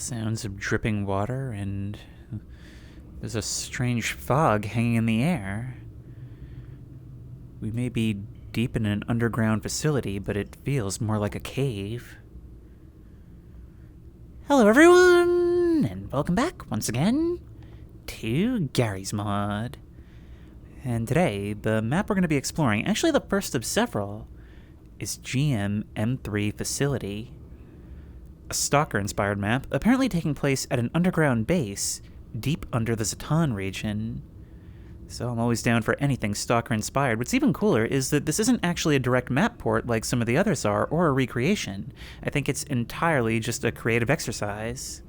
Sounds of dripping water, and there's a strange fog hanging in the air. We may be deep in an underground facility, but it feels more like a cave. Hello everyone, and welcome back once again to Gary's Mod. And today, the map we're going to be exploring, actually the first of several, is GMM3 Facility. A Stalker-inspired map, apparently taking place at an underground base deep under the Zatan region. So I'm always down for anything Stalker-inspired. What's even cooler is that this isn't actually a direct map port like some of the others are, or a recreation. I think it's entirely just a creative exercise.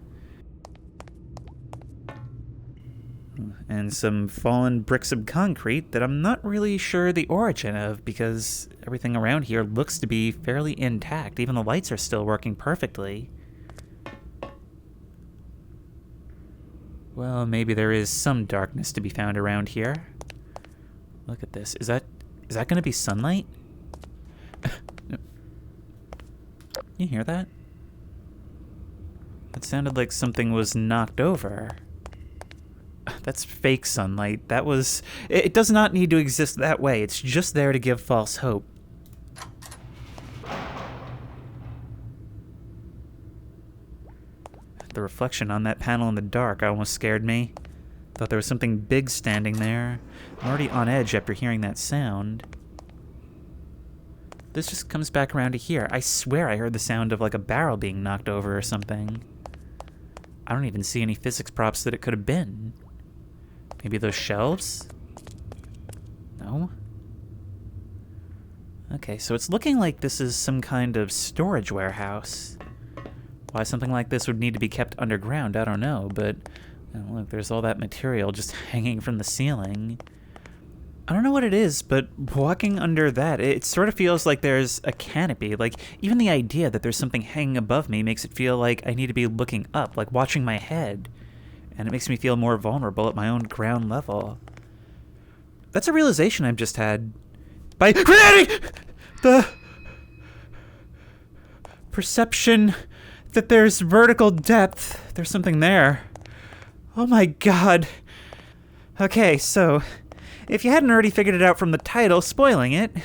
And some fallen bricks of concrete that I'm not really sure the origin of, because everything around here looks to be fairly intact. Even the lights are still working perfectly. Well, maybe there is some darkness to be found around here. Look at this. Is that going to be sunlight? You hear that? It sounded like something was knocked over. That's fake sunlight. It does not need to exist that way. It's just there to give false hope. The reflection on that panel in the dark almost scared me. Thought there was something big standing there. I'm already on edge after hearing that sound. This just comes back around to here. I swear I heard the sound of like a barrel being knocked over or something. I don't even see any physics props that it could have been. Maybe those shelves? No? Okay, so it's looking like this is some kind of storage warehouse. Why something like this would need to be kept underground, I don't know, but look, there's all that material just hanging from the ceiling. I don't know what it is, but walking under that, it sort of feels like there's a canopy. Like, even the idea that there's something hanging above me makes it feel like I need to be looking up, like watching my head. And it makes me feel more vulnerable at my own ground level. That's a realization I've just had by creating the perception that there's vertical depth. There's something there. Oh my god. Okay, so if you hadn't already figured it out from the title, spoiling it,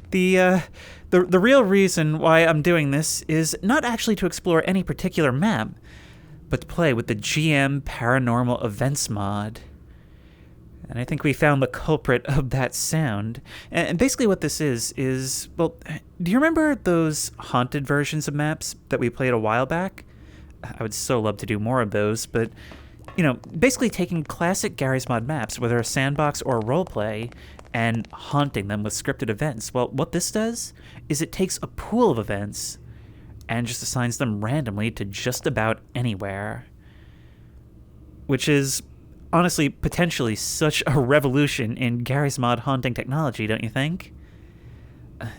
the real reason why I'm doing this is not actually to explore any particular map, but to play with the GM Paranormal Events mod. And I think we found the culprit of that sound. And basically what this is, well, do you remember those haunted versions of maps that we played a while back? I would so love to do more of those, but, basically taking classic Gary's Mod maps, whether a sandbox or a roleplay, and haunting them with scripted events. Well, what this does is it takes a pool of events and just assigns them randomly to just about anywhere. Which is honestly, potentially such a revolution in Gary's Mod haunting technology, don't you think?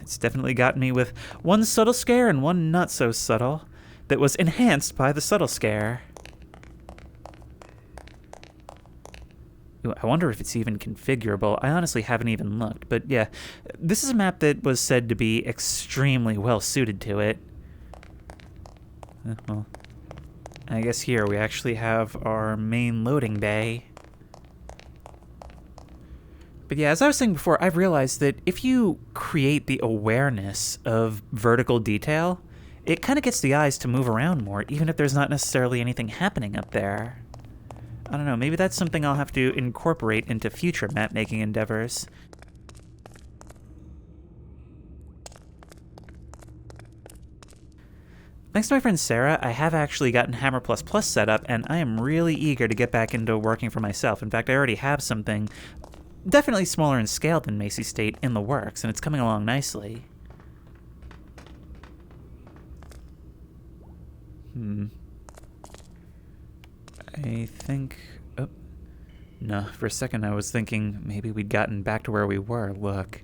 It's definitely gotten me with one subtle scare and one not so subtle that was enhanced by the subtle scare. Ooh, I wonder if it's even configurable. I honestly haven't even looked, but yeah, this is a map that was said to be extremely well suited to it. Well, I guess here we actually have our main loading bay. But yeah, as I was saying before, I've realized that if you create the awareness of vertical detail, it kind of gets the eyes to move around more, even if there's not necessarily anything happening up there. I don't know, maybe that's something I'll have to incorporate into future map-making endeavors. Thanks to my friend Sarah, I have actually gotten Hammer++ set up, and I am really eager to get back into working for myself. In fact, I already have something definitely smaller in scale than Macy State in the works, and it's coming along nicely. I think... Oh. No, for a second I was thinking maybe we'd gotten back to where we were. Look.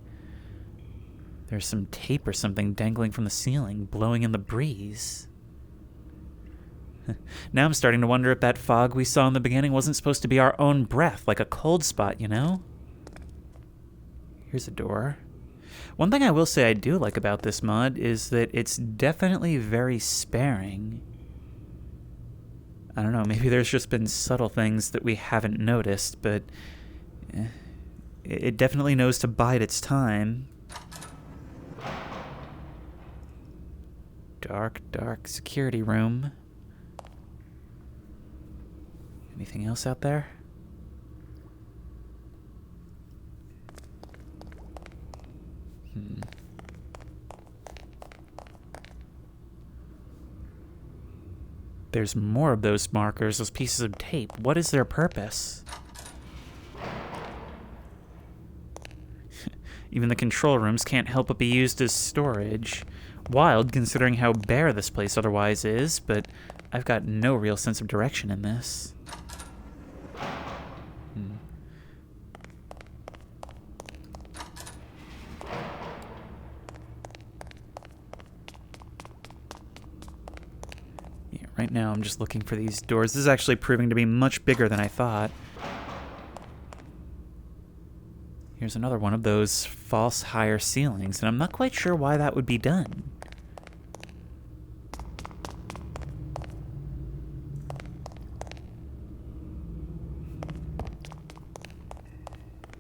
There's some tape or something dangling from the ceiling, blowing in the breeze. Now I'm starting to wonder if that fog we saw in the beginning wasn't supposed to be our own breath, like a cold spot, you know? Here's a door. One thing I will say I do like about this mod is that it's definitely very sparing. I don't know, maybe there's just been subtle things that we haven't noticed, but it definitely knows to bide its time. Dark, dark security room. Anything else out there? There's more of those markers, those pieces of tape. What is their purpose? Even the control rooms can't help but be used as storage. Wild, considering how bare this place otherwise is, but I've got no real sense of direction in this. Yeah, right now I'm just looking for these doors. This is actually proving to be much bigger than I thought. Here's another one of those false higher ceilings, and I'm not quite sure why that would be done.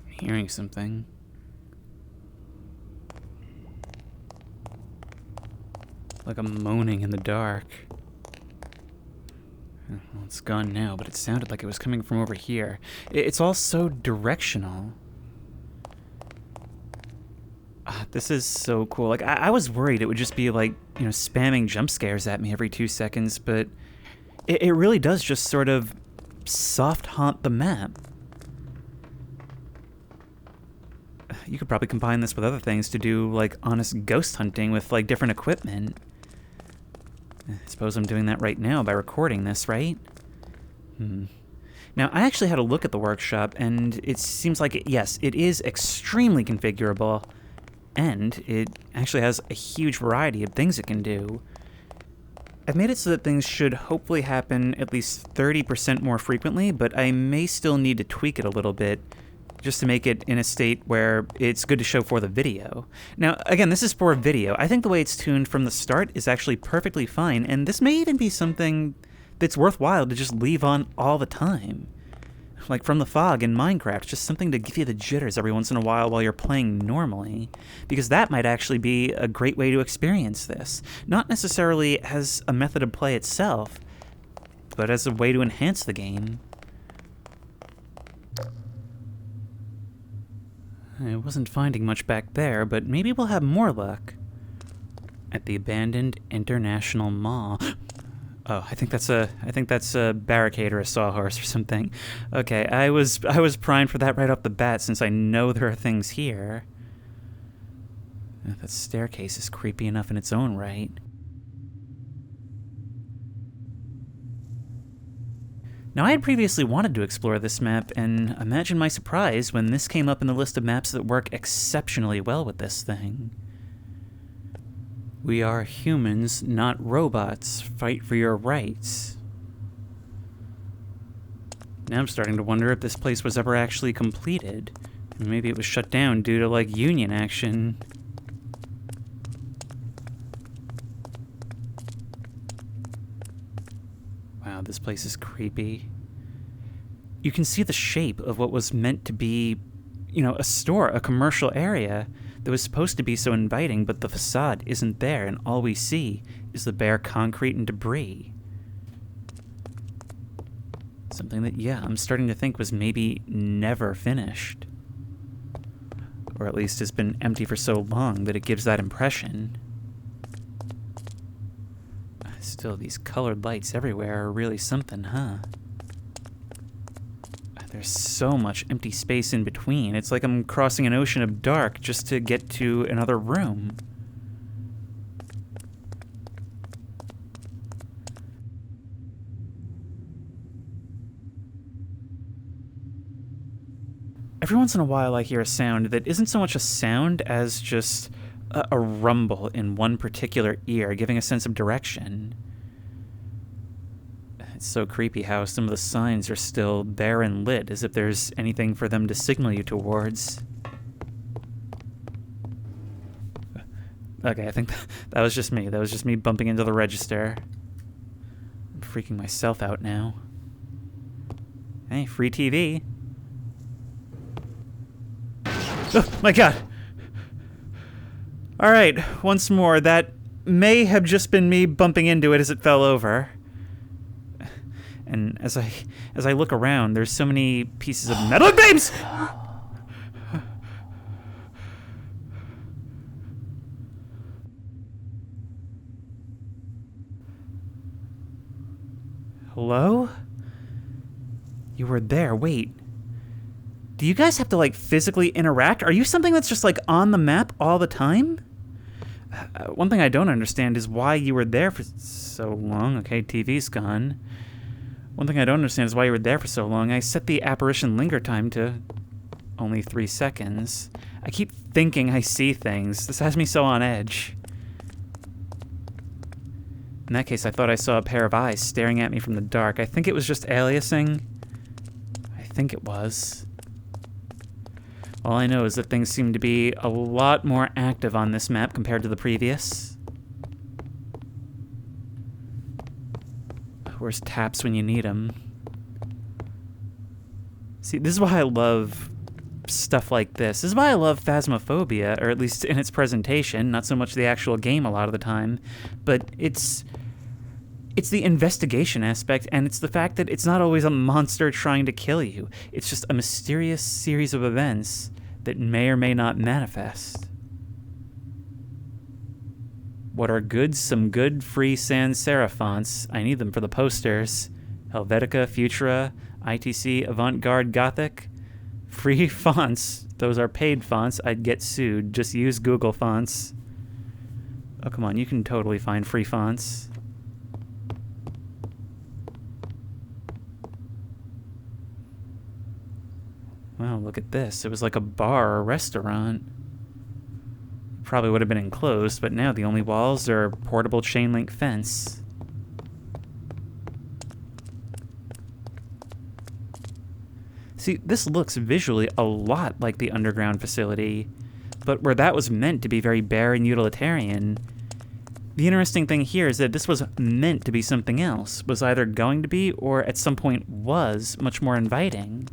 Hearing something. Like a moaning in the dark. Well, it's gone now, but it sounded like it was coming from over here. It's all so directional. This is so cool. Like, I was worried it would just be like, spamming jump scares at me every 2 seconds, but it really does just sort of soft haunt the map. You could probably combine this with other things to do, like, honest ghost hunting with, like, different equipment. I suppose I'm doing that right now by recording this, right? Now, I actually had a look at the workshop, and it seems like, yes, it is extremely configurable, and it actually has a huge variety of things it can do. I've made it so that things should hopefully happen at least 30% more frequently, but I may still need to tweak it a little bit, just to make it in a state where it's good to show for the video. Now, again, this is for a video. I think the way it's tuned from the start is actually perfectly fine, and this may even be something that's worthwhile to just leave on all the time. Like from the fog in Minecraft, just something to give you the jitters every once in a while you're playing normally, because that might actually be a great way to experience this. Not necessarily as a method of play itself, but as a way to enhance the game. I wasn't finding much back there, but maybe we'll have more luck. At the abandoned International Mall. Oh, I think that's a barricade or a sawhorse or something. Okay, I was primed for that right off the bat since I know there are things here. That staircase is creepy enough in its own right. Now, I had previously wanted to explore this map, and imagine my surprise when this came up in the list of maps that work exceptionally well with this thing. We are humans, not robots. Fight for your rights. Now I'm starting to wonder if this place was ever actually completed. Maybe it was shut down due to, like, union action. Wow, this place is creepy. You can see the shape of what was meant to be, a store, a commercial area that was supposed to be so inviting, but the facade isn't there, and all we see is the bare concrete and debris. Something that, I'm starting to think was maybe never finished. Or at least has been empty for so long that it gives that impression. Still, these colored lights everywhere are really something, huh? There's so much empty space in between. It's like I'm crossing an ocean of dark just to get to another room. Every once in a while I hear a sound that isn't so much a sound as just a rumble in one particular ear, giving a sense of direction. It's so creepy how some of the signs are still there and lit, as if there's anything for them to signal you towards. Okay, I think that was just me. That was just me bumping into the register. freaking myself out now. Hey, free TV. Oh, my God. All right, once more, that may have just been me bumping into it as it fell over. And as I look around, there's so many pieces of metal beams. Hello? You were there. Wait. Do you guys have to, like, physically interact? Are you something that's just, like, on the map all the time? One thing I don't understand is why you were there for so long. Okay, TV's gone. One thing I don't understand is why you were there for so long. I set the apparition linger time to only 3 seconds. I keep thinking I see things. This has me so on edge. In that case, I thought I saw a pair of eyes staring at me from the dark. I think it was just aliasing. I think it was. All I know is that things seem to be a lot more active on this map compared to the previous. Where's taps when you need them? See, this is why I love stuff like this. This is why I love Phasmophobia, or at least in its presentation, not so much the actual game a lot of the time, but it's the investigation aspect, and it's the fact that it's not always a monster trying to kill you. It's just a mysterious series of events that may or may not manifest. What are goods? Some good free sans serif fonts. I need them for the posters. Helvetica, Futura, ITC, Avant-Garde, Gothic. Free fonts. Those are paid fonts. I'd get sued. Just use Google Fonts. Oh, come on. You can totally find free fonts. Wow, look at this. It was like a bar or restaurant. Probably would have been enclosed, but now the only walls are portable chain link fence. See, this looks visually a lot like the underground facility, but where that was meant to be very bare and utilitarian, the interesting thing here is that this was meant to be something else, was either going to be or at some point was much more inviting.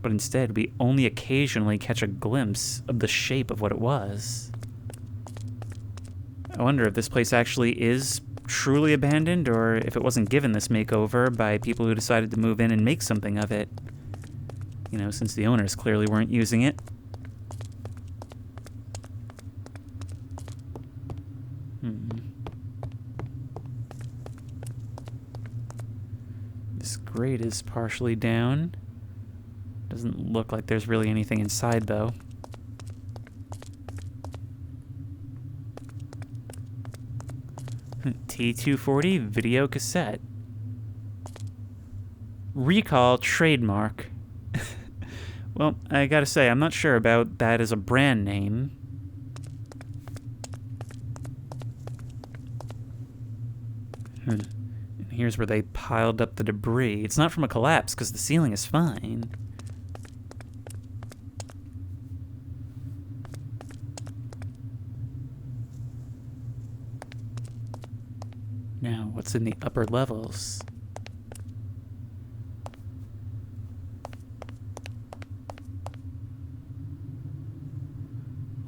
But instead, we only occasionally catch a glimpse of the shape of what it was. I wonder if this place actually is truly abandoned, or if it wasn't given this makeover by people who decided to move in and make something of it. You know, since the owners clearly weren't using it. This grate is partially down. Doesn't look like there's really anything inside, though. T240 video cassette. Recall trademark. Well, I gotta say, I'm not sure about that as a brand name. And here's where they piled up the debris. It's not from a collapse, because the ceiling is fine. Now, what's in the upper levels?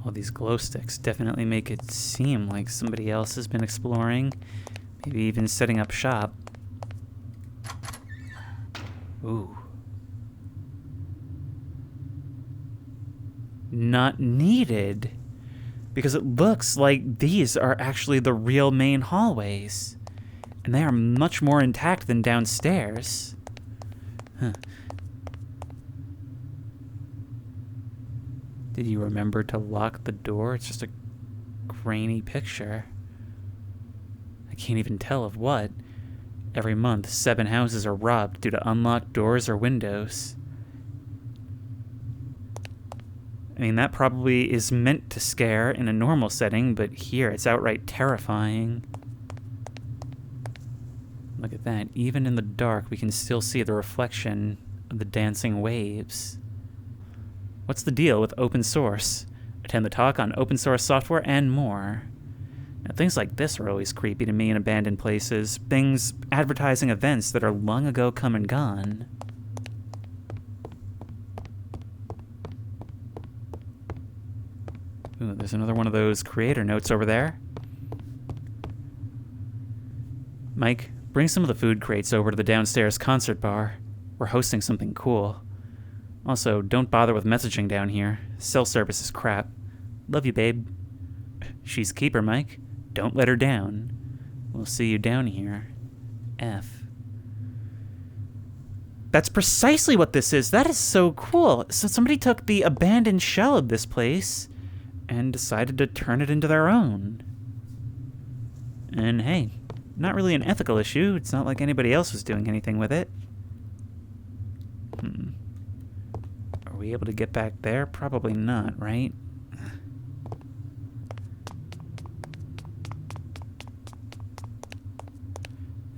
All these glow sticks definitely make it seem like somebody else has been exploring, maybe even setting up shop. Ooh. Not needed, because it looks like these are actually the real main hallways. And they are much more intact than downstairs. Huh. Did you remember to lock the door? It's just a grainy picture. I can't even tell of what. Every month, 7 houses are robbed due to unlocked doors or windows. I mean, that probably is meant to scare in a normal setting, but here it's outright terrifying. Look at that. Even in the dark, we can still see the reflection of the dancing waves. What's the deal with open source? Attend the talk on open source software and more. Now, things like this are always creepy to me in abandoned places. Things advertising events that are long ago come and gone. Ooh, there's another one of those creator notes over there. Mike, bring some of the food crates over to the downstairs concert bar. We're hosting something cool. Also, don't bother with messaging down here. Cell service is crap. Love you, babe. She's keeper, Mike. Don't let her down. We'll see you down here. F. That's precisely what this is. That is so cool. So somebody took the abandoned shell of this place and decided to turn it into their own. And hey, not really an ethical issue. It's not like anybody else was doing anything with it. Are we able to get back there? Probably not, right?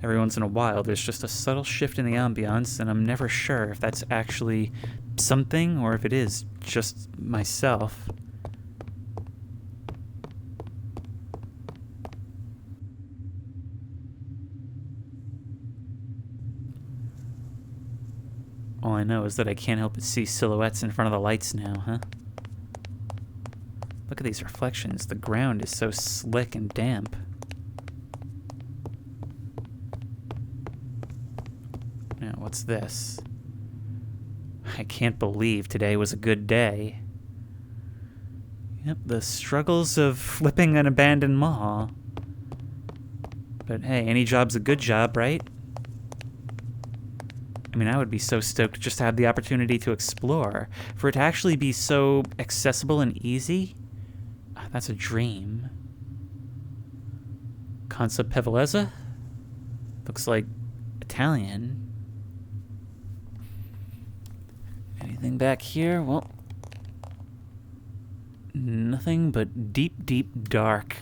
Every once in a while, there's just a subtle shift in the ambiance, and I'm never sure if that's actually something or if it is just myself. All I know is that I can't help but see silhouettes in front of the lights now, huh? Look at these reflections. The ground is so slick and damp. Now, what's this? I can't believe today was a good day. Yep, the struggles of flipping an abandoned mall. But hey, any job's a good job, right? I mean, I would be so stoked just to have the opportunity to explore. For it to actually be so accessible and easy, that's a dream. Consapevolezza? Looks like Italian. Anything back here? Well, nothing but deep, deep dark.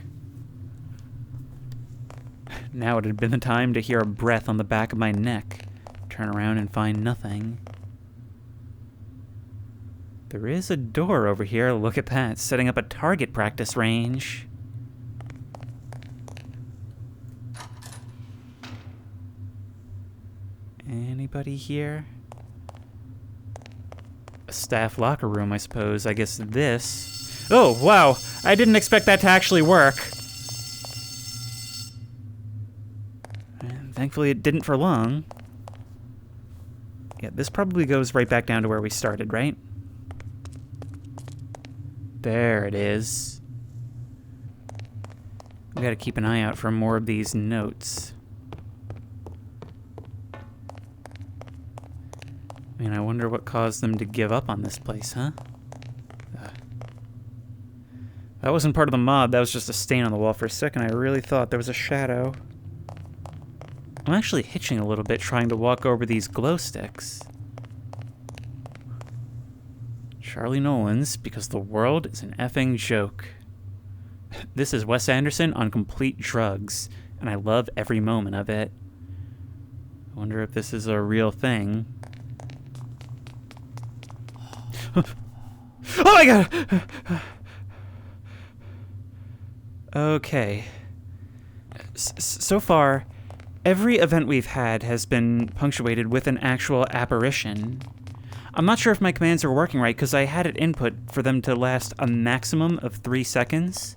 Now it had been the time to hear a breath on the back of my neck. Turn around and find nothing. There is a door over here. Look at that, setting up a target practice range. Anybody here? A staff locker room, I suppose. I guess this... Oh, wow! I didn't expect that to actually work. And thankfully it didn't for long. Yeah, this probably goes right back down to where we started, right? There it is. We gotta keep an eye out for more of these notes. I mean, I wonder what caused them to give up on this place, huh? That wasn't part of the mod, that was just a stain on the wall. For a second, I really thought there was a shadow. I'm actually hitching a little bit trying to walk over these glow sticks. Charlie Nolan's Because the World is an Effing Joke. This is Wes Anderson on complete drugs, and I love every moment of it. I wonder if this is a real thing. Oh my god! Okay. So far, every event we've had has been punctuated with an actual apparition. I'm not sure if my commands are working right, because I had it input for them to last a maximum of 3 seconds.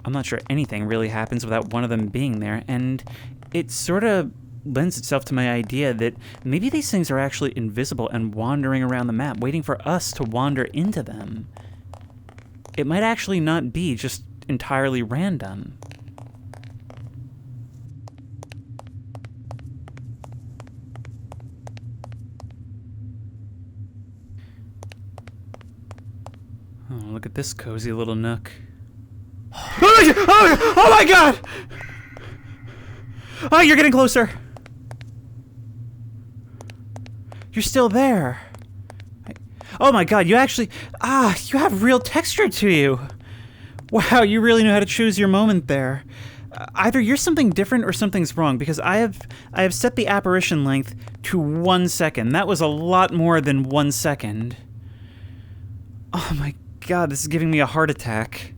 I'm not sure anything really happens without one of them being there, and it sort of lends itself to my idea that maybe these things are actually invisible and wandering around the map, waiting for us to wander into them. It might actually not be just entirely random. Oh, look at this cozy little nook. Oh my god! Oh, you're getting closer! You're still there. Oh my god, you actually... you have real texture to you. Wow, you really know how to choose your moment there. Either you're something different or something's wrong, because I have set the apparition length to 1 second. That was a lot more than 1 second. Oh my god, this is giving me a heart attack.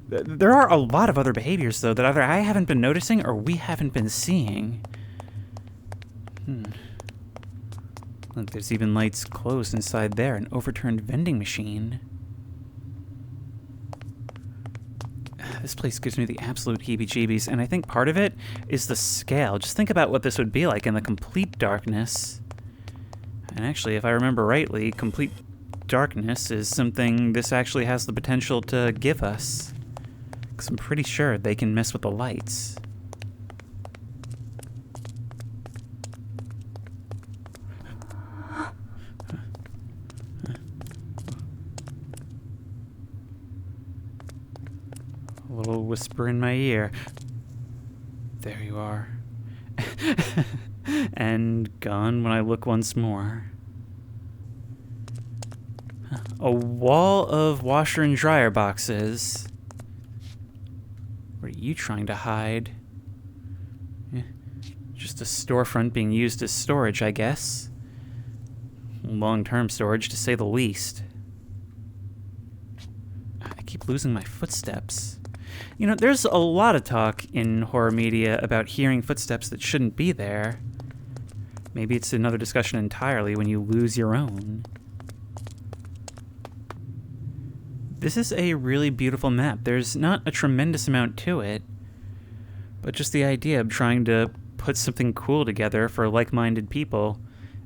There are a lot of other behaviors, though, that either I haven't been noticing or we haven't been seeing. Look, there's even lights closed inside there, an overturned vending machine. This place gives me the absolute heebie-jeebies, and I think part of it is the scale. Just think about what this would be like in the complete darkness. And actually, if I remember rightly, complete darkness is something this actually has the potential to give us. Because I'm pretty sure they can mess with the lights. A little whisper in my ear. There you are. And gone when I look once more. A wall of washer and dryer boxes. What are you trying to hide? Just a storefront being used as storage, I guess. Long-term storage, to say the least. I keep losing my footsteps. You know, there's a lot of talk in horror media about hearing footsteps that shouldn't be there. Maybe it's another discussion entirely when you lose your own. This is a really beautiful map. There's not a tremendous amount to it, but just the idea of trying to put something cool together for like-minded people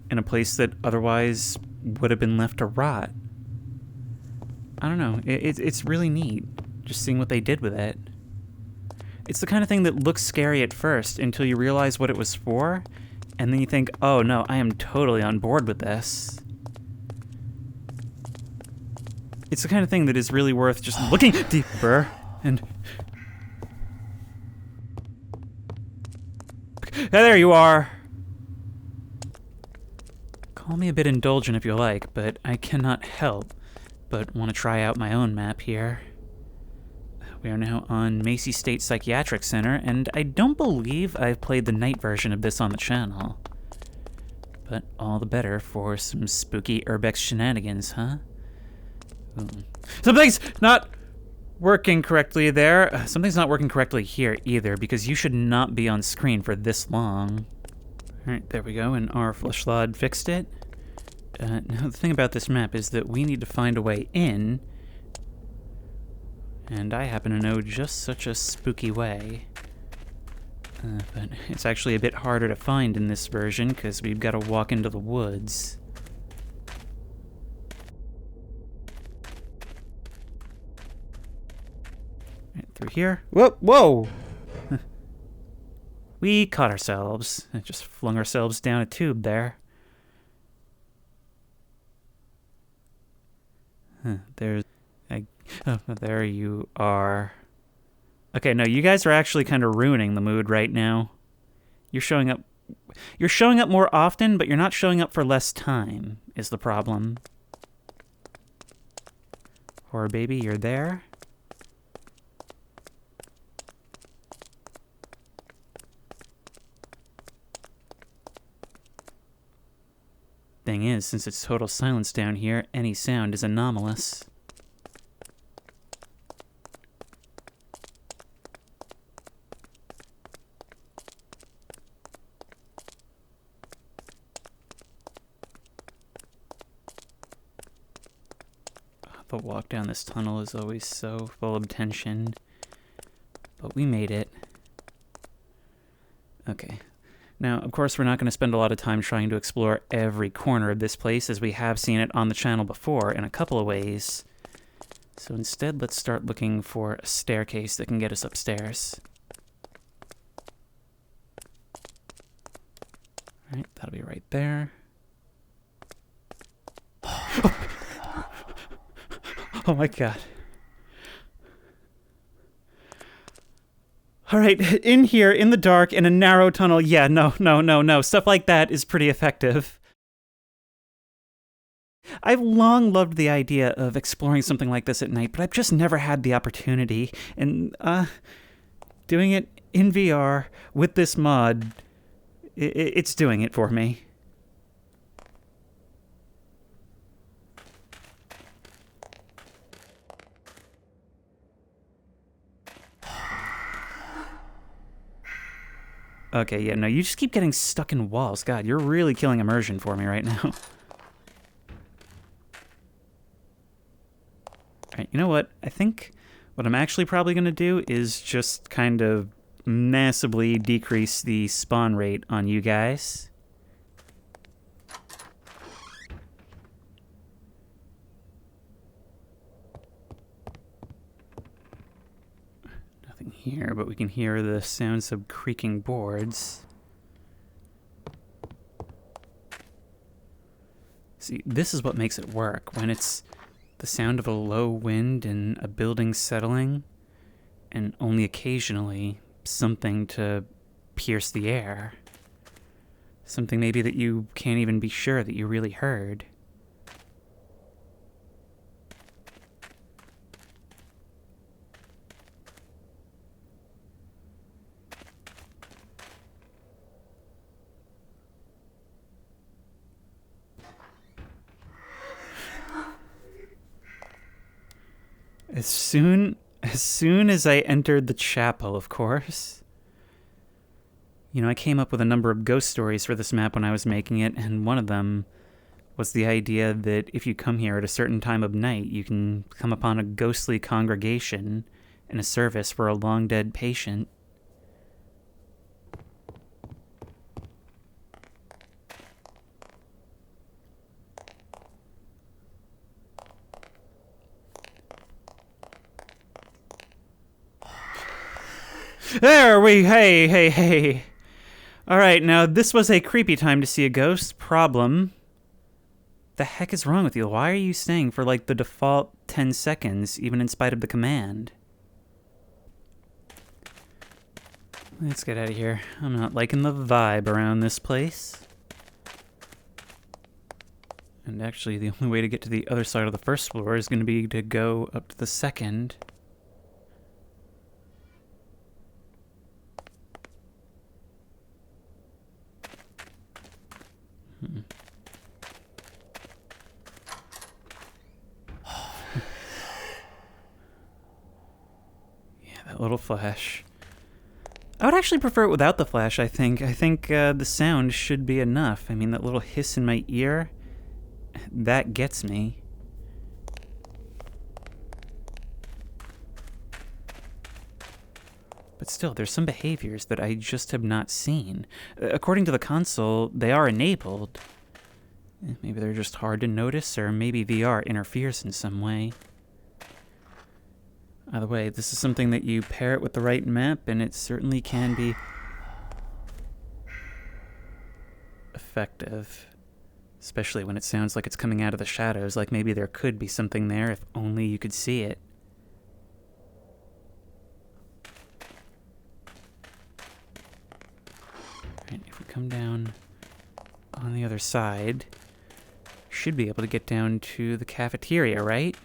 in a place that otherwise would have been left to rot. I don't know. It's really neat, just seeing what they did with it. It's the kind of thing that looks scary at first until you realize what it was for, and then you think, oh no, I am totally on board with this. It's the kind of thing that is really worth just looking deeper and... There you are! Call me a bit indulgent if you like, but I cannot help but want to try out my own map here. We are now on Macy State Psychiatric Center, and I don't believe I've played the night version of this on the channel. But all the better for some spooky Urbex shenanigans, huh? Ooh. Something's not working correctly there. Something's not working correctly here either, because you should not be on screen for this long. Alright, there we go, and our fleshlight fixed it. Now, the thing about this map is that we need to find a way in, and I happen to know just such a spooky way. But it's actually a bit harder to find in this version, because we've got to walk into the woods. Right, through here. Whoa! Whoa! We caught ourselves. And just flung ourselves down a tube there. There's... oh, there you are. Okay, no, you guys are actually kind of ruining the mood right now. You're showing up more often, but you're not showing up for less time, is the problem. Horror baby, you're there? Thing is, since it's total silence down here, any sound is anomalous. The walk down this tunnel is always so full of tension, but we made it. Okay. Now, of course, we're not going to spend a lot of time trying to explore every corner of this place, as we have seen it on the channel before in a couple of ways. So instead, let's start looking for a staircase that can get us upstairs. Alright, that'll be right there. Oh my god. Alright, in here, in the dark, in a narrow tunnel, yeah, no. Stuff like that is pretty effective. I've long loved the idea of exploring something like this at night, but I've just never had the opportunity. And, doing it in VR with this mod, it's doing it for me. Okay, yeah, no, you just keep getting stuck in walls. God, you're really killing immersion for me right now. Alright, you know what? I think what I'm actually probably going to do is just kind of massively decrease the spawn rate on you guys. Nothing here, but we can hear the sounds of creaking boards. See, this is what makes it work. When it's the sound of a low wind and a building settling, and only occasionally something to pierce the air. Something maybe that you can't even be sure that you really heard. As soon as I entered the chapel, of course. You know, I came up with a number of ghost stories for this map when I was making it, and one of them was the idea that if you come here at a certain time of night, you can come upon a ghostly congregation in a service for a long-dead patient. There we, hey. Alright, now this was a creepy time to see a ghost. Problem. The heck is wrong with you? Why are you staying for like the default 10 seconds, even in spite of the command? Let's get out of here. I'm not liking the vibe around this place. And actually, the only way to get to the other side of the first floor is going to be to go up to the second. Yeah, that little flash. I would actually prefer it without the flash, I think. I think the sound should be enough. I mean, that little hiss in my ear, that gets me. But still, there's some behaviors that I just have not seen. According to the console, they are enabled. Maybe they're just hard to notice, or maybe VR interferes in some way. Either way, this is something that you pair it with the right map, and it certainly can be effective. Especially when it sounds like it's coming out of the shadows, like maybe there could be something there if only you could see it. Alright, if we come down on the other side, should be able to get down to the cafeteria, right?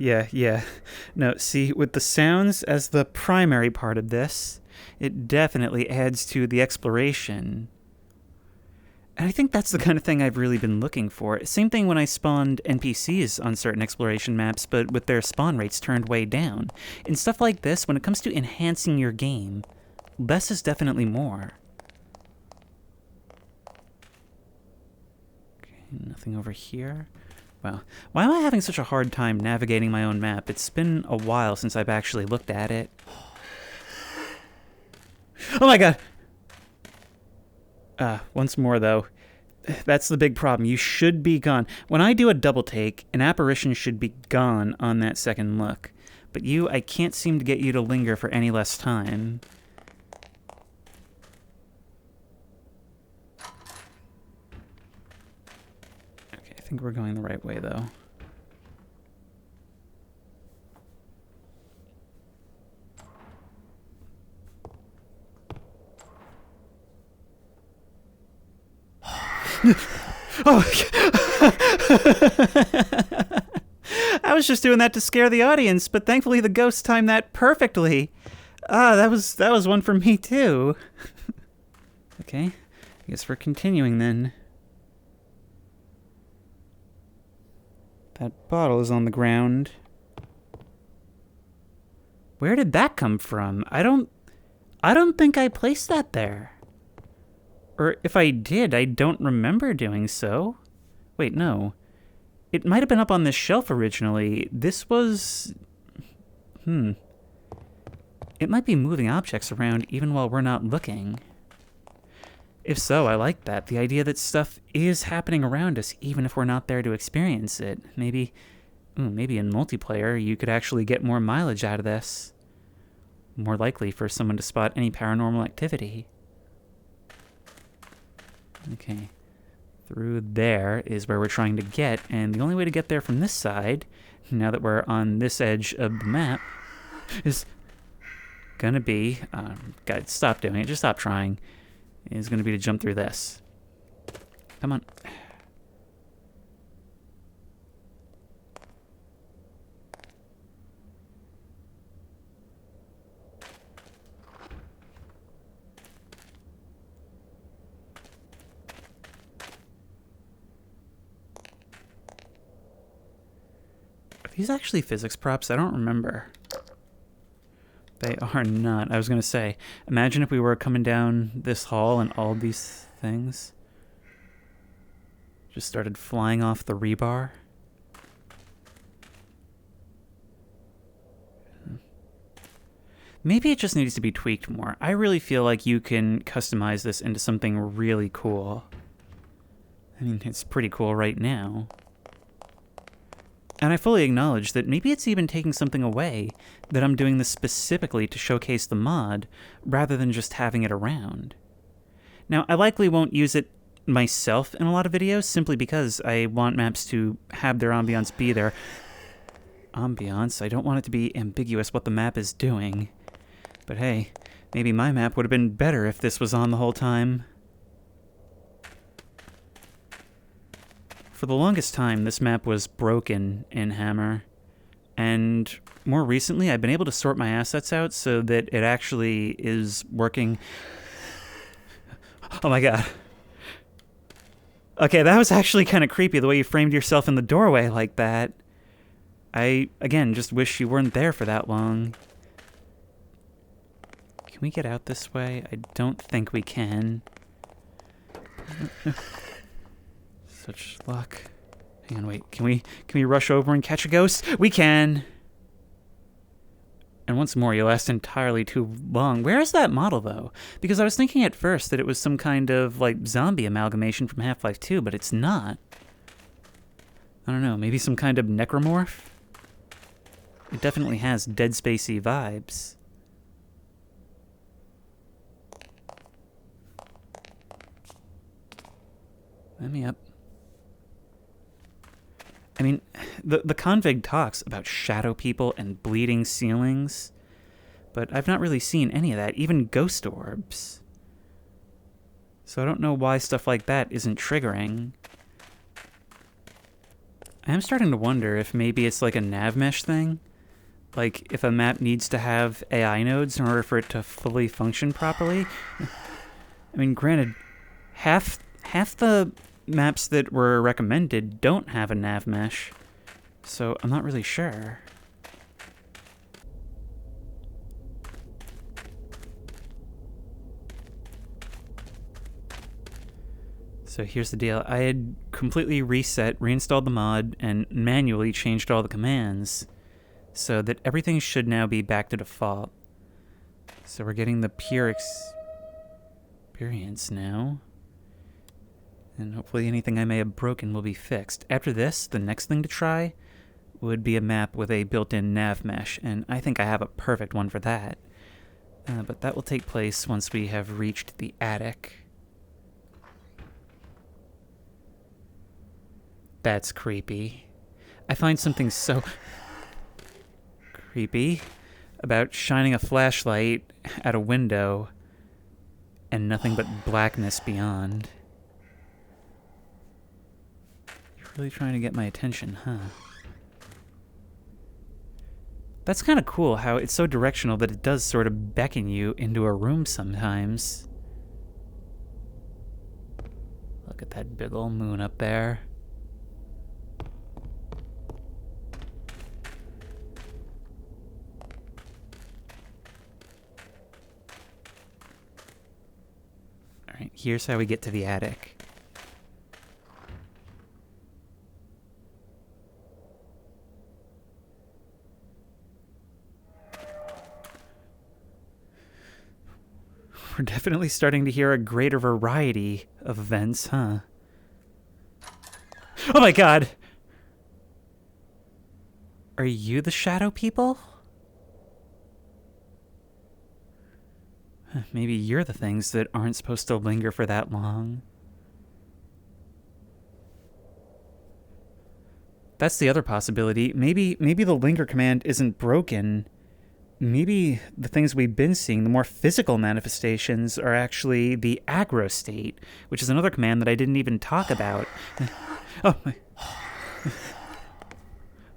Yeah. No, see, with the sounds as the primary part of this, it definitely adds to the exploration. And I think that's the kind of thing I've really been looking for. Same thing when I spawned NPCs on certain exploration maps, but with their spawn rates turned way down. In stuff like this, when it comes to enhancing your game, less is definitely more. Okay, nothing over here. Wow. Why am I having such a hard time navigating my own map? It's been a while since I've actually looked at it. Oh my god! Once more though. That's the big problem. You should be gone. When I do a double take, an apparition should be gone on that second look. But you, I can't seem to get you to linger for any less time. I think we're going the right way, though. Oh, I was just doing that to scare the audience, but thankfully the ghost timed that perfectly. That was one for me too. Okay, I guess we're continuing then. That bottle is on the ground. Where did that come from? I don't think I placed that there. Or if I did, I don't remember doing so. Wait, no. It might have been up on this shelf originally. This was... It might be moving objects around even while we're not looking. If so, I like that. The idea that stuff is happening around us even if we're not there to experience it. Maybe in multiplayer you could actually get more mileage out of this. More likely for someone to spot any paranormal activity. Okay. Through there is where we're trying to get, and the only way to get there from this side, now that we're on this edge of the map, is gonna be... God, stop doing it. Just stop trying. Is gonna be to jump through this. Come on. Are these actually physics props? I don't remember. They are not. I was going to say, imagine if we were coming down this hall and all these things just started flying off the rebar. Maybe it just needs to be tweaked more. I really feel like you can customize this into something really cool. I mean, it's pretty cool right now. And I fully acknowledge that maybe it's even taking something away, that I'm doing this specifically to showcase the mod, rather than just having it around. Now, I likely won't use it myself in a lot of videos, simply because I want maps to have their ambiance be there. Ambiance? I don't want it to be ambiguous what the map is doing. But hey, maybe my map would have been better if this was on the whole time. For the longest time, this map was broken in Hammer, and more recently I've been able to sort my assets out so that it actually is working. Oh my god. Okay, that was actually kind of creepy, the way you framed yourself in the doorway like that. I, again, just wish you weren't there for that long. Can we get out this way? I don't think we can. Such luck. Hang on, wait. Can we rush over and catch a ghost? We can! And once more, you last entirely too long. Where is that model, though? Because I was thinking at first that it was some kind of, like, zombie amalgamation from Half-Life 2, but it's not. I don't know, maybe some kind of necromorph? It definitely has Dead Spacey vibes. Let me up. I mean, the config talks about shadow people and bleeding ceilings, but I've not really seen any of that, even ghost orbs. So I don't know why stuff like that isn't triggering. I am starting to wonder if maybe it's like a nav mesh thing. Like, if a map needs to have AI nodes in order for it to fully function properly. I mean, granted, half the maps that were recommended don't have a nav mesh, so I'm not really sure. So here's the deal. I had completely reinstalled the mod, and manually changed all the commands so that everything should now be back to default. So we're getting the pure experience now. And hopefully anything I may have broken will be fixed. After this, the next thing to try would be a map with a built-in nav mesh, and I think I have a perfect one for that. But that will take place once we have reached the attic. That's creepy. I find something so creepy about shining a flashlight at a window and nothing but blackness beyond. Really trying to get my attention, huh? That's kind of cool how it's so directional that it does sort of beckon you into a room sometimes. Look at that big ol' moon up there. Alright, here's how we get to the attic. We're definitely starting to hear a greater variety of events, huh? Oh my god! Are you the shadow people? Maybe you're the things that aren't supposed to linger for that long. That's the other possibility. Maybe the linger command isn't broken. Maybe the things we've been seeing, the more physical manifestations, are actually the aggro state, which is another command that I didn't even talk about. Oh my.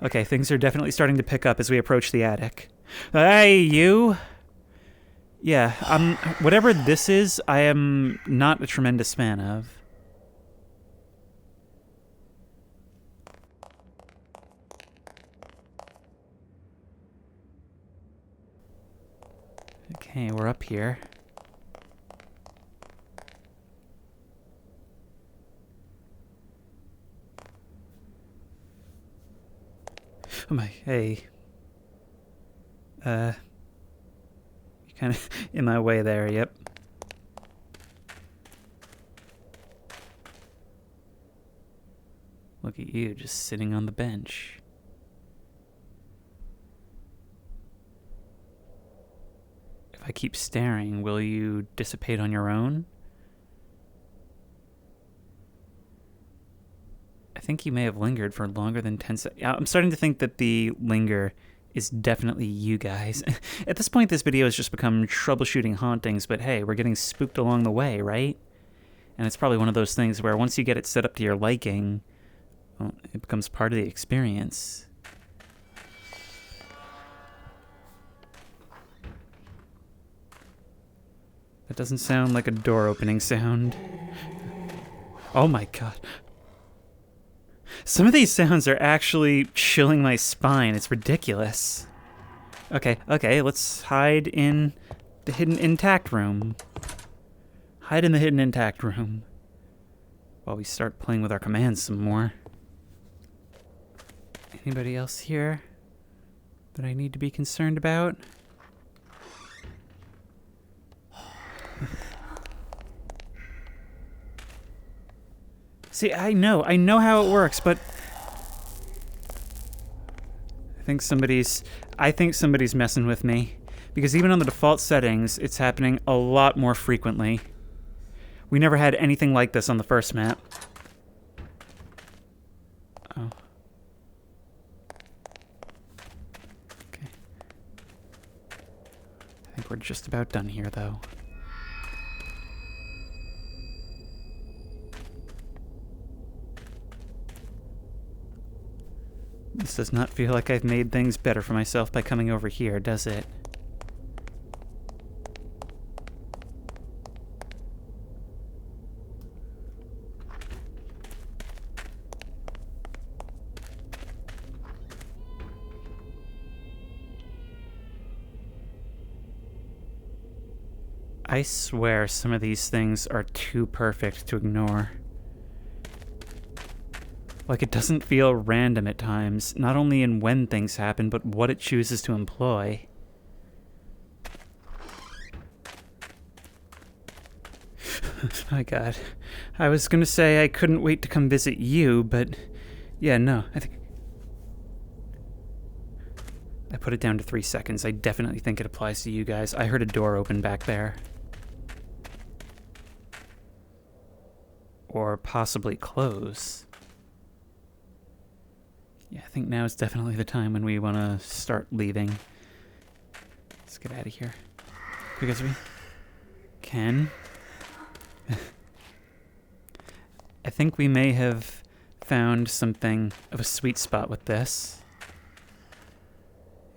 Okay, things are definitely starting to pick up as we approach the attic. Hey, you! Yeah, whatever this is, I am not a tremendous fan of. Okay, we're up here. Oh my, hey. You're kind of in my way there, yep. Look at you, just sitting on the bench. If I keep staring, will you dissipate on your own? I think you may have lingered for longer than 10 seconds. I'm starting to think that the linger is definitely you guys. At this point, this video has just become troubleshooting hauntings, but hey, we're getting spooked along the way, right? And it's probably one of those things where once you get it set up to your liking, well, it becomes part of the experience. That doesn't sound like a door opening sound. Oh my god. Some of these sounds are actually chilling my spine. It's ridiculous. Okay, let's hide in the hidden intact room. Hide in the hidden intact room while we start playing with our commands some more. Anybody else here that I need to be concerned about? See, I know how it works, but I think somebody's messing with me, because even on the default settings, it's happening a lot more frequently. We never had anything like this on the first map. Oh. Okay. I think we're just about done here, though. This does not feel like I've made things better for myself by coming over here, does it? I swear some of these things are too perfect to ignore. Like, it doesn't feel random at times, not only in when things happen, but what it chooses to employ. My god. I was gonna say I couldn't wait to come visit you, but yeah, no, I think I put it down to 3 seconds. I definitely think it applies to you guys. I heard a door open back there. Or possibly close. Yeah, I think now is definitely the time when we want to start leaving. Let's get out of here. Quick as we can. I think we may have found something of a sweet spot with this.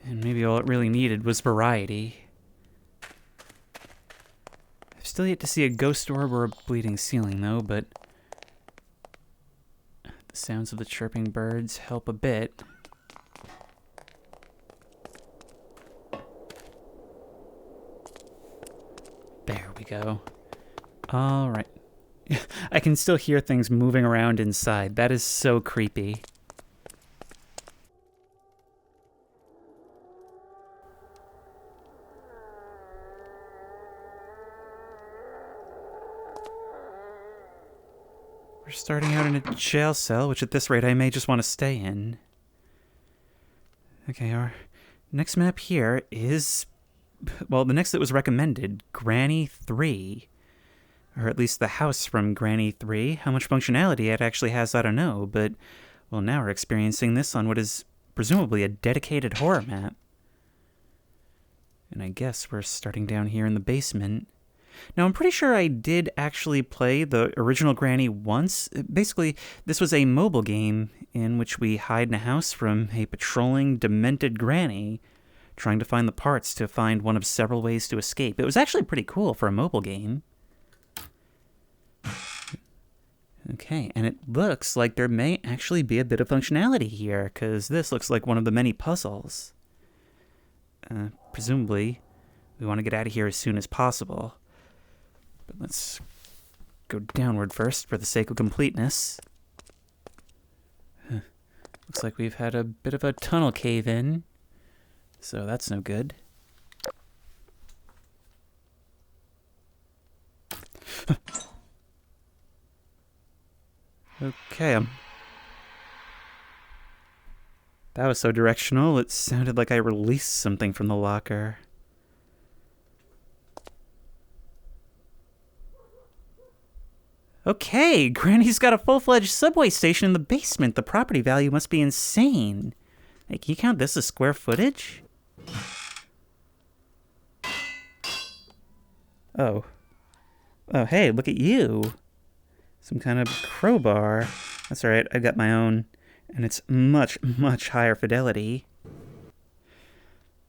And maybe all it really needed was variety. I've still yet to see a ghost orb or a bleeding ceiling, though, but sounds of the chirping birds help a bit. There we go. All right. I can still hear things moving around inside. That is so creepy. We're starting out in a jail cell, which at this rate I may just want to stay in. Okay, our next map here is, well, the next that was recommended, Granny 3. Or at least the house from Granny 3. How much functionality it actually has, I don't know, but, well, now we're experiencing this on what is presumably a dedicated horror map. And I guess we're starting down here in the basement. Now, I'm pretty sure I did actually play the original Granny once. Basically, this was a mobile game in which we hide in a house from a patrolling, demented granny, trying to find the parts to find one of several ways to escape. It was actually pretty cool for a mobile game. Okay, and it looks like there may actually be a bit of functionality here, because this looks like one of the many puzzles. Presumably, we want to get out of here as soon as possible. But let's go downward first for the sake of completeness. Looks like we've had a bit of a tunnel cave in, so that's no good. Okay, that was so directional, it sounded like I released something from the locker. Okay, Granny's got a full-fledged subway station in the basement. The property value must be insane. Hey, can you count this as square footage? Oh. Oh, hey, look at you. Some kind of crowbar. That's alright, I've got my own. And it's much, much higher fidelity.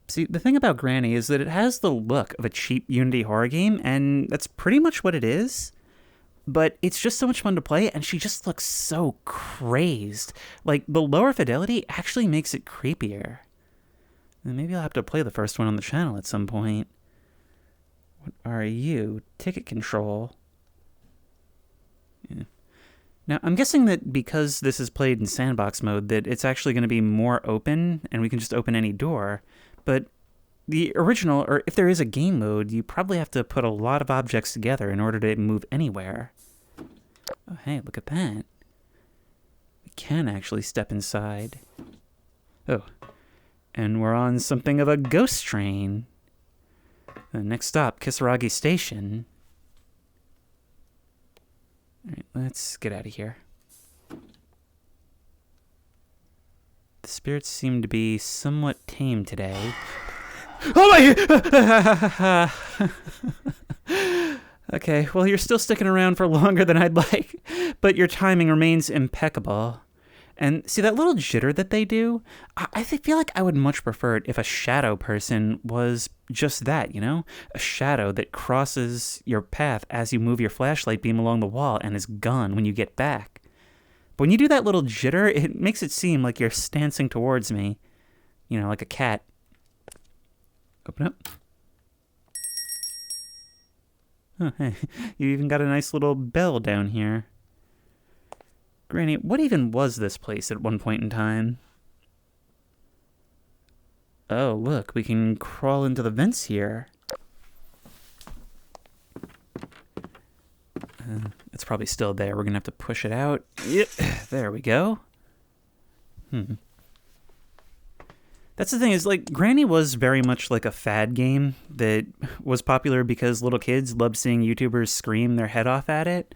See, the thing about Granny is that it has the look of a cheap Unity horror game, and that's pretty much what it is. But it's just so much fun to play, and she just looks so crazed. Like, the lower fidelity actually makes it creepier. And maybe I'll have to play the first one on the channel at some point. What are you? Ticket control. Yeah. Now, I'm guessing that because this is played in sandbox mode, that it's actually going to be more open, and we can just open any door. But the original, or if there is a game mode, you probably have to put a lot of objects together in order to move anywhere. Oh, hey, look at that. We can actually step inside. Oh, and we're on something of a ghost train. Next stop, Kisaragi Station. Alright, let's get out of here. The spirits seem to be somewhat tame today. Oh my! Okay, well, you're still sticking around for longer than I'd like, but your timing remains impeccable. And see, that little jitter that they do, I feel like I would much prefer it if a shadow person was just that, you know? A shadow that crosses your path as you move your flashlight beam along the wall and is gone when you get back. But when you do that little jitter, it makes it seem like you're stancing towards me. You know, like a cat. Open up. Oh, hey, you even got a nice little bell down here. Granny, what even was this place at one point in time? Oh, look, we can crawl into the vents here. It's probably still there. We're going to have to push it out. Yep, there we go. That's the thing, is like Granny was very much like a fad game that was popular because little kids loved seeing YouTubers scream their head off at it.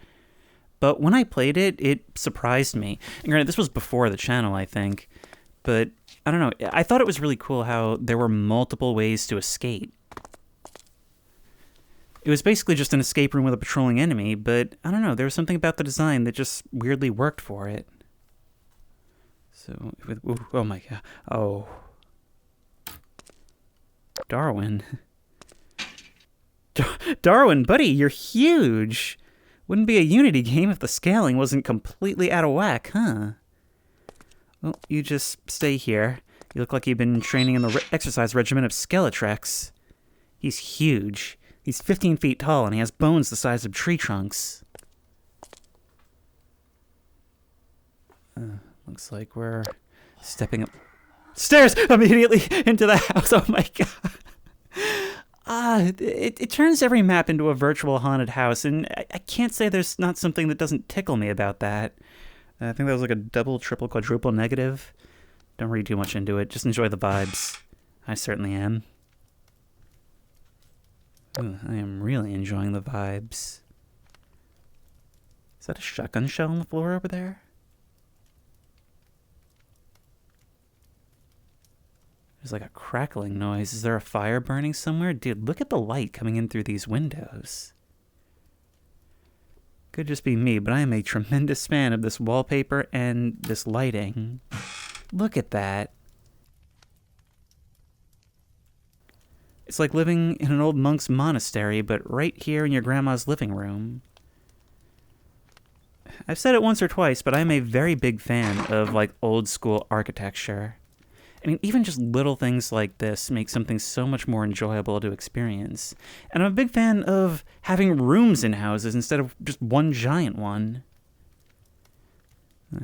But when I played it, it surprised me. And granted, this was before the channel, I think. But I don't know, I thought it was really cool how there were multiple ways to escape. It was basically just an escape room with a patrolling enemy, but I don't know, there was something about the design that just weirdly worked for it. So, ooh, oh my god, oh. Darwin. Darwin, buddy, you're huge! Wouldn't be a Unity game if the scaling wasn't completely out of whack, huh? Well, you just stay here. You look like you've been training in the exercise regimen of Skeletrax. He's huge. He's 15 feet tall, and he has bones the size of tree trunks. Looks like we're stepping up stairs immediately into the house. Oh my god. It turns every map into a virtual haunted house, and I can't say there's not something that doesn't tickle me about that. I think that was like a double, triple, quadruple negative. Don't read too much into it. Just enjoy the vibes. I certainly am. Ooh, I am really enjoying the vibes. Is that a shotgun shell on the floor over there? There's like a crackling noise. Is there a fire burning somewhere? Dude, look at the light coming in through these windows. Could just be me, but I am a tremendous fan of this wallpaper and this lighting. Look at that. It's like living in an old monk's monastery, but right here in your grandma's living room. I've said it once or twice, but I'm a very big fan of like old school architecture. I mean, even just little things like this make something so much more enjoyable to experience. And I'm a big fan of having rooms in houses instead of just one giant one.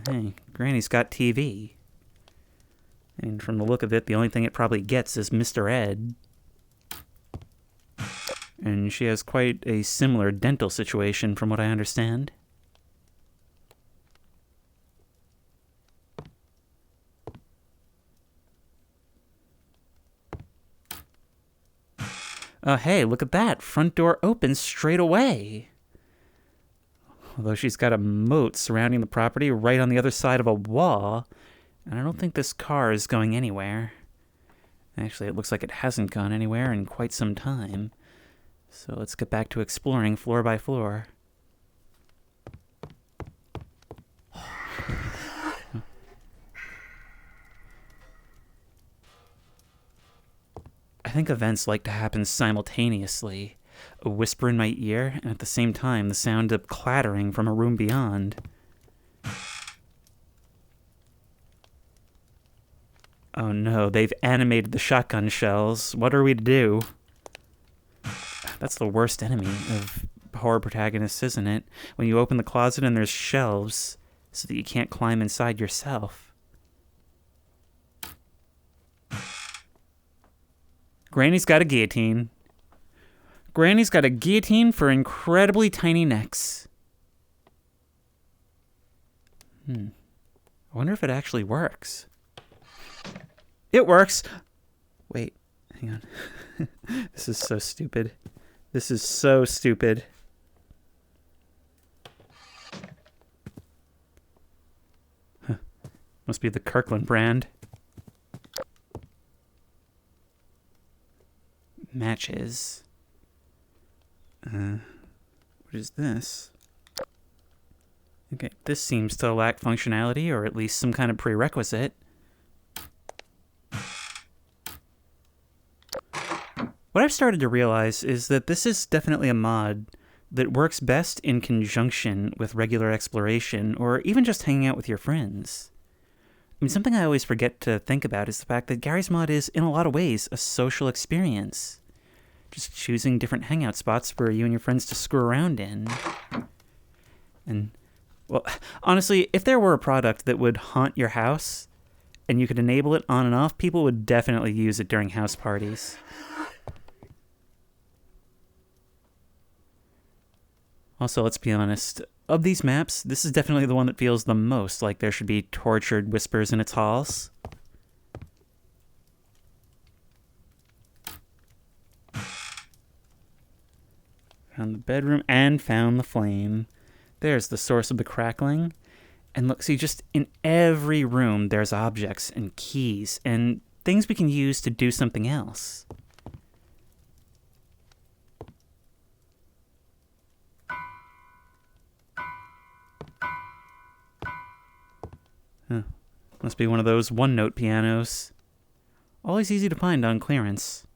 Hey, Granny's got TV. I mean, from the look of it, the only thing it probably gets is Mr. Ed. And she has quite a similar dental situation from what I understand. Hey, look at that. Front door opens straight away. Although she's got a moat surrounding the property right on the other side of a wall. And I don't think this car is going anywhere. Actually, it looks like it hasn't gone anywhere in quite some time. So let's get back to exploring floor by floor. I think events like to happen simultaneously. A whisper in my ear, and at the same time, the sound of clattering from a room beyond. Oh no, they've animated the shotgun shells. What are we to do? That's the worst enemy of horror protagonists, isn't it? When you open the closet and there's shelves, so that you can't climb inside yourself. Granny's got a guillotine. Granny's got a guillotine for incredibly tiny necks. I wonder if it actually works. It works! Wait, hang on. This is so stupid. This is so stupid. Huh. Must be the Kirkland brand. Matches. What is this? Okay, this seems to lack functionality, or at least some kind of prerequisite. What I've started to realize is that this is definitely a mod that works best in conjunction with regular exploration, or even just hanging out with your friends. I mean, something I always forget to think about is the fact that Garry's Mod is, in a lot of ways, a social experience. Just choosing different hangout spots for you and your friends to screw around in. And, well, honestly, if there were a product that would haunt your house, and you could enable it on and off, people would definitely use it during house parties. Also, let's be honest, of these maps, this is definitely the one that feels the most like there should be tortured whispers in its halls. Found the bedroom and found the flame. There's the source of the crackling. And look, see, just in every room, there's objects and keys and things we can use to do something else. Huh. Must be one of those one-note pianos. Always easy to find on clearance.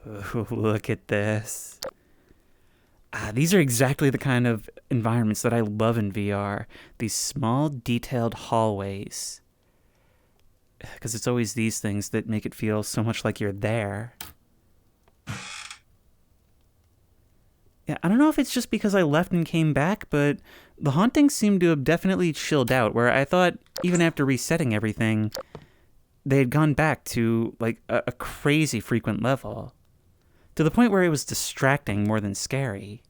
Oh, look at this. These are exactly the kind of environments that I love in VR. These small, detailed hallways. Because it's always these things that make it feel so much like you're there. Yeah, I don't know if it's just because I left and came back, but the hauntings seem to have definitely chilled out, where I thought even after resetting everything, they had gone back to like a crazy frequent level. To the point where it was distracting more than scary.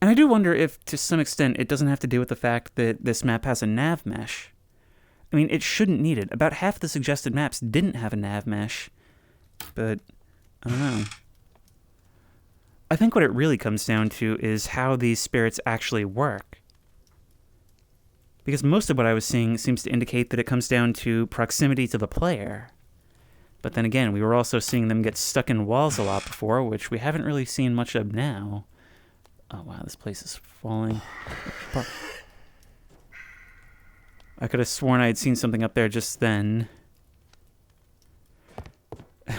And I do wonder if, to some extent, it doesn't have to do with the fact that this map has a nav mesh. I mean, it shouldn't need it. About half the suggested maps didn't have a nav mesh. But, I don't know. I think what it really comes down to is how these spirits actually work. Because most of what I was seeing seems to indicate that it comes down to proximity to the player. But then again, we were also seeing them get stuck in walls a lot before, which we haven't really seen much of now. Oh wow, this place is falling apart. I could have sworn I had seen something up there just then.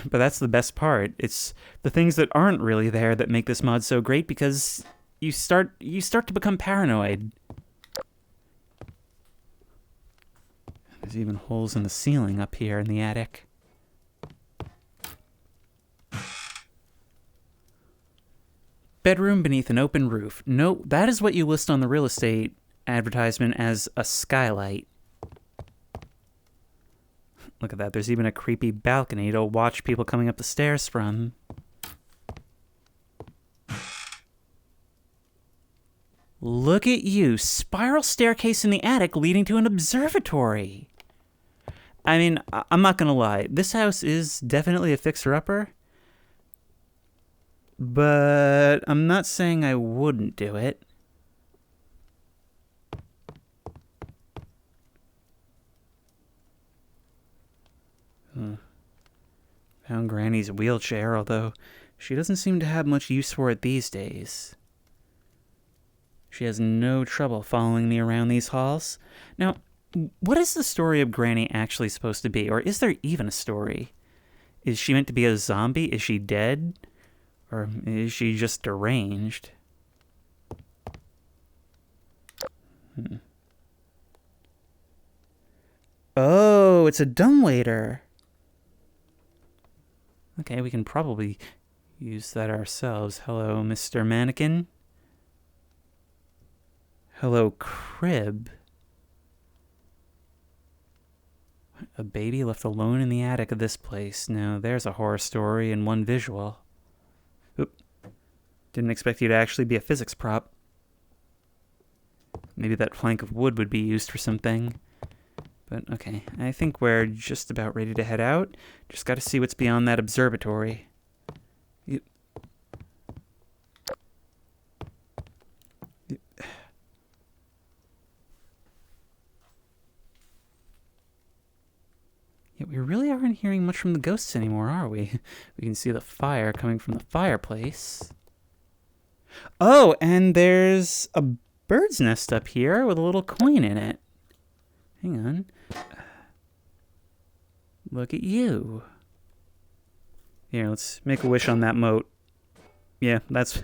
But that's the best part. It's the things that aren't really there that make this mod so great, because you start to become paranoid. There's even holes in the ceiling up here in the attic. Bedroom beneath an open roof. No, that is what you list on the real estate advertisement as a skylight. Look at that. There's even a creepy balcony to watch people coming up the stairs from. Look at you. Spiral staircase in the attic leading to an observatory. I mean, I'm not going to lie. This house is definitely a fixer-upper. But I'm not saying I wouldn't do it. Found Granny's wheelchair, although she doesn't seem to have much use for it these days. She has no trouble following me around these halls. Now, what is the story of Granny actually supposed to be? Or is there even a story? Is she meant to be a zombie? Is she dead? Or is she just deranged? Oh, it's a dumbwaiter. Okay, we can probably use that ourselves. Hello, Mr. Mannequin. Hello, crib. A baby left alone in the attic of this place. Now, there's a horror story in one visual. Oop. Didn't expect you to actually be a physics prop. Maybe that plank of wood would be used for something. But, okay, I think we're just about ready to head out. Just gotta see what's beyond that observatory. Yeah, we really aren't hearing much from the ghosts anymore, are we? We can see the fire coming from the fireplace. Oh, and there's a bird's nest up here with a little coin in it. Hang on. Look at you. Here, let's make a wish on that moat. Yeah, that's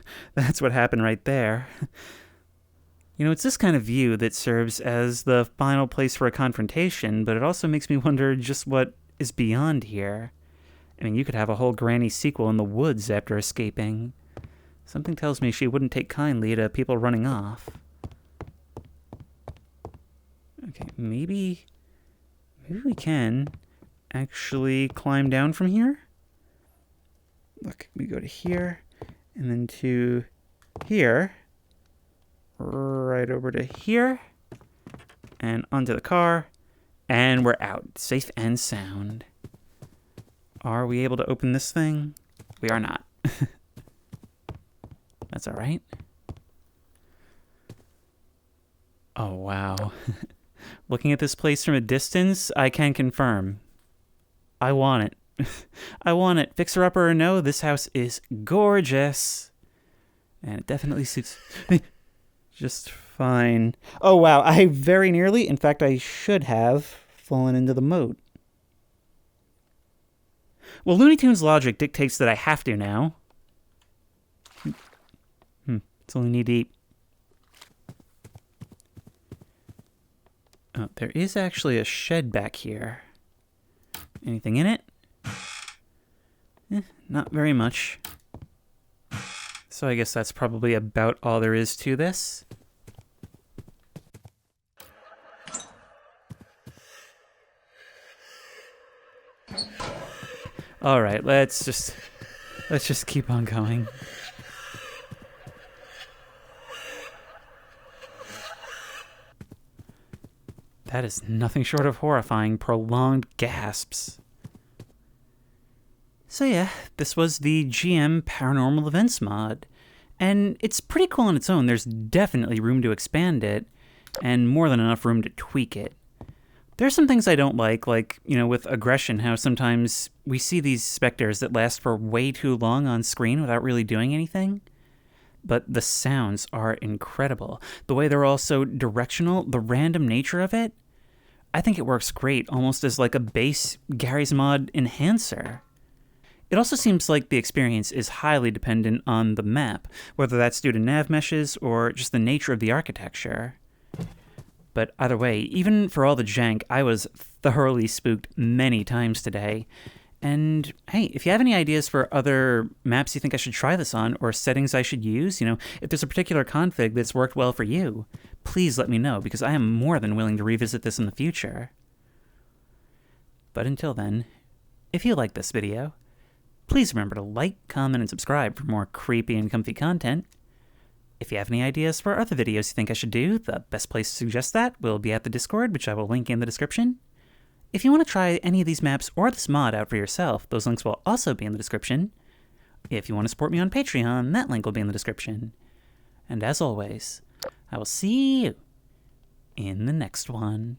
what happened right there. You know, it's this kind of view that serves as the final place for a confrontation, but it also makes me wonder just what is beyond here. I mean, you could have a whole Granny sequel in the woods after escaping. Something tells me she wouldn't take kindly to people running off. Okay, maybe we can actually climb down from here. Look, we go to here, and then to here, right over to here, and onto the car, and we're out, safe and sound. Are we able to open this thing? We are not. That's all right. Oh, wow. Looking at this place from a distance, I can confirm. I want it. I want it. Fixer-upper or no, this house is gorgeous. And it definitely suits me just fine. Oh, wow. I very nearly, in fact, I should have fallen into the moat. Well, Looney Tunes logic dictates that I have to now. It's only knee deep. Oh, there is actually a shed back here. Anything in it? Not very much. So I guess that's probably about all there is to this. All right, let's just keep on going. That is nothing short of horrifying, prolonged gasps. So yeah, this was the GM Paranormal Events mod. And it's pretty cool on its own. There's definitely room to expand it, and more than enough room to tweak it. There's some things I don't like, with aggression, how sometimes we see these specters that last for way too long on screen without really doing anything. But the sounds are incredible. The way they're all so directional, the random nature of it, I think it works great, almost as like a base Garry's Mod enhancer. It also seems like the experience is highly dependent on the map, whether that's due to nav meshes or just the nature of the architecture. But either way, even for all the jank, I was thoroughly spooked many times today. And hey, if you have any ideas for other maps you think I should try this on, or settings I should use, if there's a particular config that's worked well for you, please let me know, because I am more than willing to revisit this in the future. But until then, if you like this video, please remember to like, comment, and subscribe for more creepy and comfy content. If you have any ideas for other videos you think I should do, the best place to suggest that will be at the Discord, which I will link in the description. If you want to try any of these maps or this mod out for yourself, those links will also be in the description. If you want to support me on Patreon, that link will be in the description. And as always, I will see you in the next one.